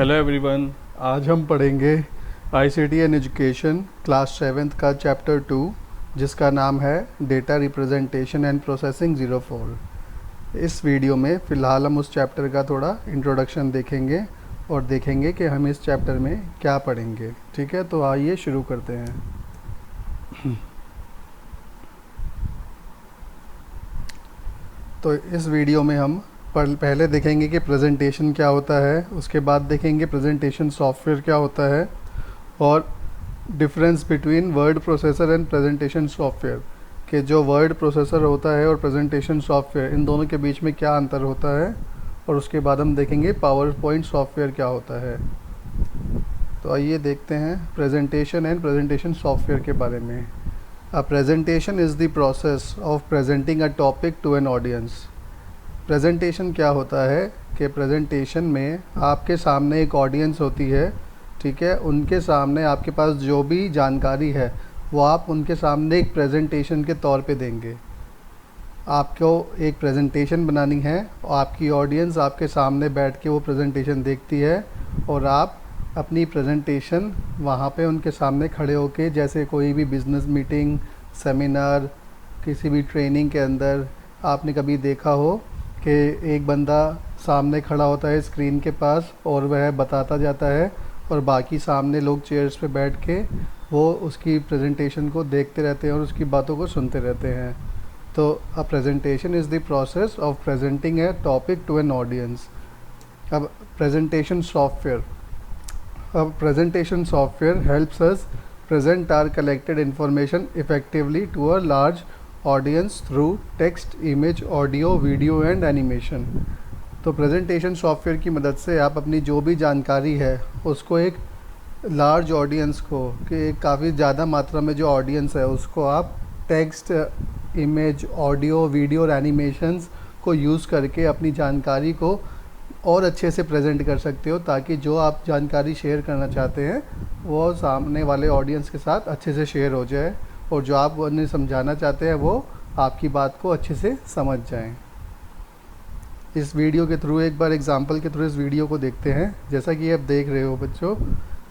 Hello everyone. आज हम पढ़ेंगे ICT and education class 7th का चैप्टर 2 जिसका नाम है डेटा रिप्रेजेंटेशन एंड प्रोसेसिंग 04। इस वीडियो में फ़िलहाल हम उस चैप्टर का थोड़ा इंट्रोडक्शन देखेंगे और देखेंगे कि हम इस चैप्टर में क्या पढ़ेंगे। ठीक है, तो आइए शुरू करते हैं। तो इस वीडियो में हम पहले देखेंगे कि प्रेजेंटेशन क्या होता है, उसके बाद देखेंगे प्रेजेंटेशन सॉफ्टवेयर क्या होता है और difference between word processor and presentation software कि जो वर्ड प्रोसेसर होता है और प्रेजेंटेशन सॉफ्टवेयर इन दोनों के बीच में क्या अंतर होता है। और उसके बाद हम देखेंगे पावर पॉइंट सॉफ्टवेयर क्या होता है। तो आइए देखते हैं प्रेजेंटेशन एंड प्रेजेंटेशन सॉफ्टवेयर के बारे में। A presentation is the process of presenting a topic to an audience। Presentation क्या होता है कि प्रेजेंटेशन में आपके सामने एक ऑडियंस होती है, ठीक है। उनके सामने आपके पास जो भी जानकारी है वो आप उनके सामने एक प्रेजेंटेशन के तौर पे देंगे। आपको एक प्रेजेंटेशन बनानी है और आपकी ऑडियंस आपके सामने बैठ के वो प्रेजेंटेशन देखती है और आप अपनी प्रेजेंटेशन वहाँ पे उनके सामने खड़े होके, जैसे कोई भी बिज़नेस मीटिंग, सेमिनार, किसी भी ट्रेनिंग के अंदर आपने कभी देखा हो कि एक बंदा सामने खड़ा होता है स्क्रीन के पास और वह बताता जाता है और बाकी सामने लोग चेयर्स पे बैठ के वो उसकी प्रेजेंटेशन को देखते रहते हैं और उसकी बातों को सुनते रहते हैं। तो a presentation is the process of presenting a topic to an audience. अब presentation software, A presentation software helps us present our collected information effectively to a large audience through text, image, audio, video and animation। तो presentation software की मदद से आप अपनी जो भी जानकारी है उसको एक लार्ज ऑडियंस को, कि काफ़ी ज़्यादा मात्रा में जो ऑडियंस है उसको आप टेक्स्ट, इमेज, ऑडियो, वीडियो और एनिमेशंस को यूज़ करके अपनी जानकारी को और अच्छे से प्रेजेंट कर सकते हो, ताकि जो आप जानकारी शेयर करना चाहते हैं वो सामने वाले ऑडियंस के साथ अच्छे से शेयर हो जाए और जो आप उन्हें समझाना चाहते हैं वो आपकी बात को अच्छे से समझ जाएं। इस वीडियो के थ्रू, एक बार एग्जांपल के थ्रू इस वीडियो को देखते हैं। जैसा कि आप देख रहे हो बच्चों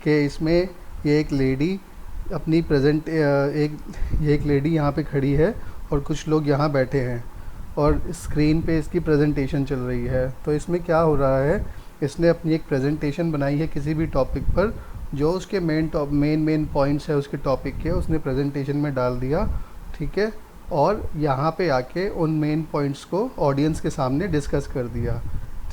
कि इसमें ये एक लेडी अपनी एक लेडी यहाँ पे खड़ी है और कुछ लोग यहाँ बैठे हैं और स्क्रीन पे इसकी प्रेजेंटेशन चल रही है। तो इसमें क्या हो रहा है, इसने अपनी एक प्रेजेंटेशन बनाई है किसी भी टॉपिक पर, जो उसके मेन पॉइंट्स है उसके टॉपिक के उसने प्रेजेंटेशन में डाल दिया, ठीक है। और यहाँ पे आके उन मेन पॉइंट्स को ऑडियंस के सामने डिस्कस कर दिया,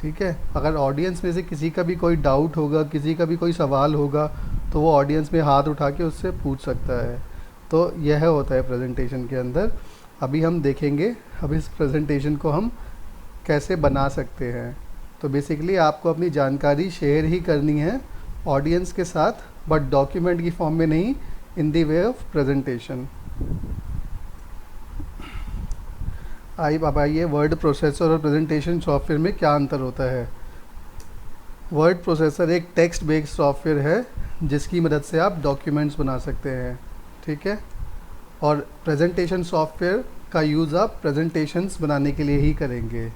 ठीक है। अगर ऑडियंस में से किसी का भी कोई डाउट होगा, किसी का भी कोई सवाल होगा, तो वो ऑडियंस में हाथ उठा के उससे पूछ सकता है। तो यह होता है प्रेजेंटेशन के अंदर। अभी हम देखेंगे अब इस प्रेजेंटेशन को हम कैसे बना सकते हैं। तो बेसिकली आपको अपनी जानकारी शेयर ही करनी है ऑडियंस के साथ, बट डॉक्यूमेंट की फॉर्म में नहीं, in the way of presentation. अब आइए वर्ड प्रोसेसर और प्रेजेंटेशन सॉफ्टवेयर में क्या अंतर होता है। वर्ड प्रोसेसर एक टेक्स्ट बेस्ड सॉफ्टवेयर है जिसकी मदद से आप डॉक्यूमेंट्स बना सकते हैं, ठीक है। और प्रेजेंटेशन सॉफ्टवेयर का यूज़ आप प्रेजेंटेशंस बनाने के लिए ही करेंगे।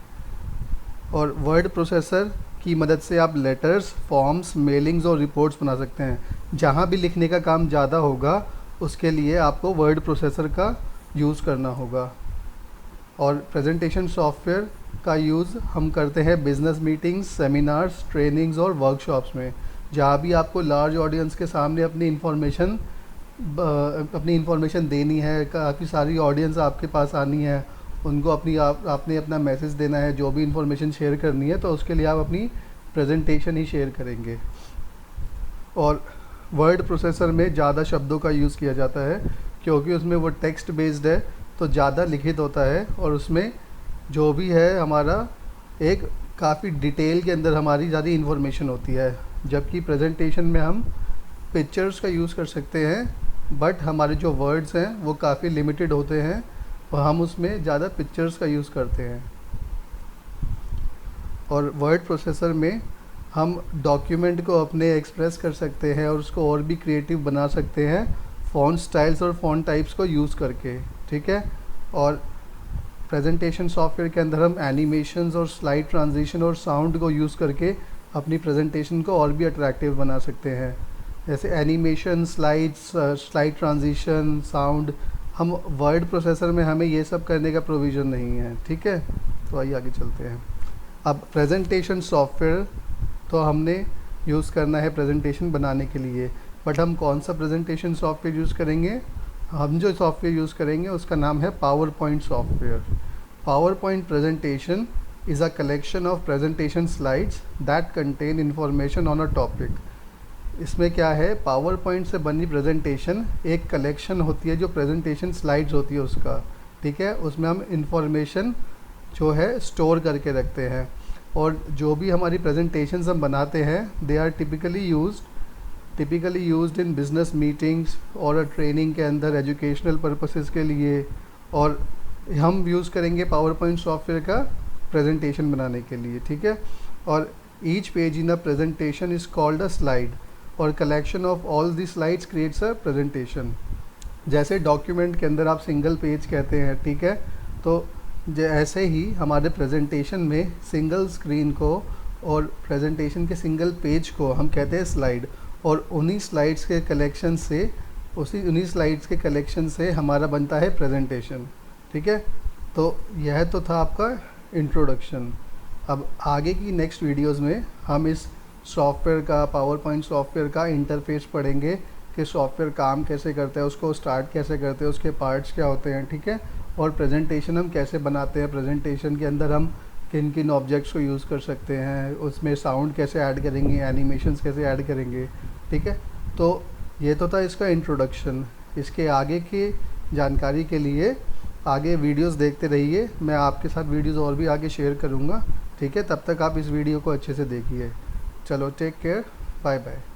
और वर्ड प्रोसेसर की मदद से आप लेटर्स, फॉर्म्स, मेलिंग्स और रिपोर्ट्स बना सकते हैं। जहाँ भी लिखने का काम ज़्यादा होगा उसके लिए आपको वर्ड प्रोसेसर का यूज़ करना होगा। और प्रेजेंटेशन सॉफ्टवेयर का यूज़ हम करते हैं बिज़नेस मीटिंग्स, सेमिनार्स, ट्रेनिंग्स और वर्कशॉप्स में, जहाँ भी आपको लार्ज ऑडियंस के सामने अपनी इन्फॉर्मेशन देनी है, काफ़ी सारी ऑडियंस आपके पास आनी है, उनको आपने अपना मैसेज देना है, जो भी इन्फॉर्मेशन शेयर करनी है, तो उसके लिए आप अपनी प्रेजेंटेशन ही शेयर करेंगे। और वर्ड प्रोसेसर में ज़्यादा शब्दों का यूज़ किया जाता है क्योंकि उसमें वो टेक्स्ट बेस्ड है, तो ज़्यादा लिखित होता है और उसमें जो भी है हमारा एक काफ़ी डिटेल के अंदर हमारी ज़्यादा इन्फॉर्मेशन होती है। जबकि प्रेजेंटेशन में हम पिक्चर्स का यूज़ कर सकते हैं, बट हमारे जो वर्ड्स हैं वो काफ़ी लिमिटेड होते हैं और हम उसमें ज़्यादा पिक्चर्स का यूज़ करते हैं। और वर्ड प्रोसेसर में हम डॉक्यूमेंट को अपने एक्सप्रेस कर सकते हैं और उसको और भी क्रिएटिव बना सकते हैं फ़ॉन्ट स्टाइल्स और फ़ॉन्ट टाइप्स को यूज़ करके, ठीक है। और प्रेजेंटेशन सॉफ्टवेयर के अंदर हम एनिमेशंस और स्लाइड ट्रांजिशन और साउंड को यूज़ करके अपनी प्रेजेंटेशन को और भी अट्रैक्टिव बना सकते हैं। जैसे animation, slides, slide transition, sound. हम वर्ड प्रोसेसर में हमें ये सब करने का प्रोविज़न नहीं है, ठीक है। तो आइए आगे चलते हैं। अब प्रेजेंटेशन सॉफ्टवेयर तो हमने यूज़ करना है प्रेजेंटेशन बनाने के लिए, बट हम कौन सा प्रेजेंटेशन सॉफ्टवेयर यूज़ करेंगे? हम जो सॉफ्टवेयर यूज़ करेंगे उसका नाम है power point software. Power point presentation is a collection of presentation slides that contain information on a topic। इसमें क्या है, पावर पॉइंट से बनी प्रेजेंटेशन एक कलेक्शन होती है जो प्रेजेंटेशन स्लाइड्स होती है उसका, ठीक है। उसमें हम इंफॉर्मेशन जो है स्टोर करके रखते हैं, और जो भी हमारी प्रेजेंटेशंस हम बनाते हैं they are typically used in business meetings और ट्रेनिंग के अंदर, एजुकेशनल पर्पसेस के लिए। और हम यूज़ करेंगे पावर पॉइंट सॉफ्टवेयर का प्रेजेंटेशन बनाने के लिए, ठीक है। और each page in a presentation is called a slide, और collection of all the slides creates a presentation. जैसे डॉक्यूमेंट के अंदर आप सिंगल पेज कहते हैं, ठीक है, तो ऐसे ही हमारे प्रेजेंटेशन में सिंगल स्क्रीन को और प्रेजेंटेशन के सिंगल पेज को हम कहते हैं स्लाइड, और उन्हीं स्लाइड्स के कलेक्शन से हमारा बनता है प्रेजेंटेशन, ठीक है। तो यह तो था आपका इंट्रोडक्शन। अब आगे की नेक्स्ट वीडियोस में हम इस सॉफ्टवेयर का, पावर पॉइंट सॉफ्टवेयर का इंटरफेस पढ़ेंगे कि सॉफ्टवेयर काम कैसे करता है, उसको स्टार्ट कैसे करते हैं, उसके पार्ट्स क्या होते हैं, ठीक है। और प्रेजेंटेशन हम कैसे बनाते हैं, प्रेजेंटेशन के अंदर हम किन किन ऑब्जेक्ट्स को यूज़ कर सकते हैं, उसमें साउंड कैसे ऐड करेंगे, एनिमेशंस कैसे ऐड करेंगे, ठीक है। तो ये तो था इसका इंट्रोडक्शन। इसके आगे की जानकारी के लिए आगे वीडियोस देखते रहिए, मैं आपके साथ वीडियोस और भी आगे शेयर करूँगा, ठीक है। तब तक आप इस वीडियो को अच्छे से देखिए। चलो, टेक केयर, बाय बाय।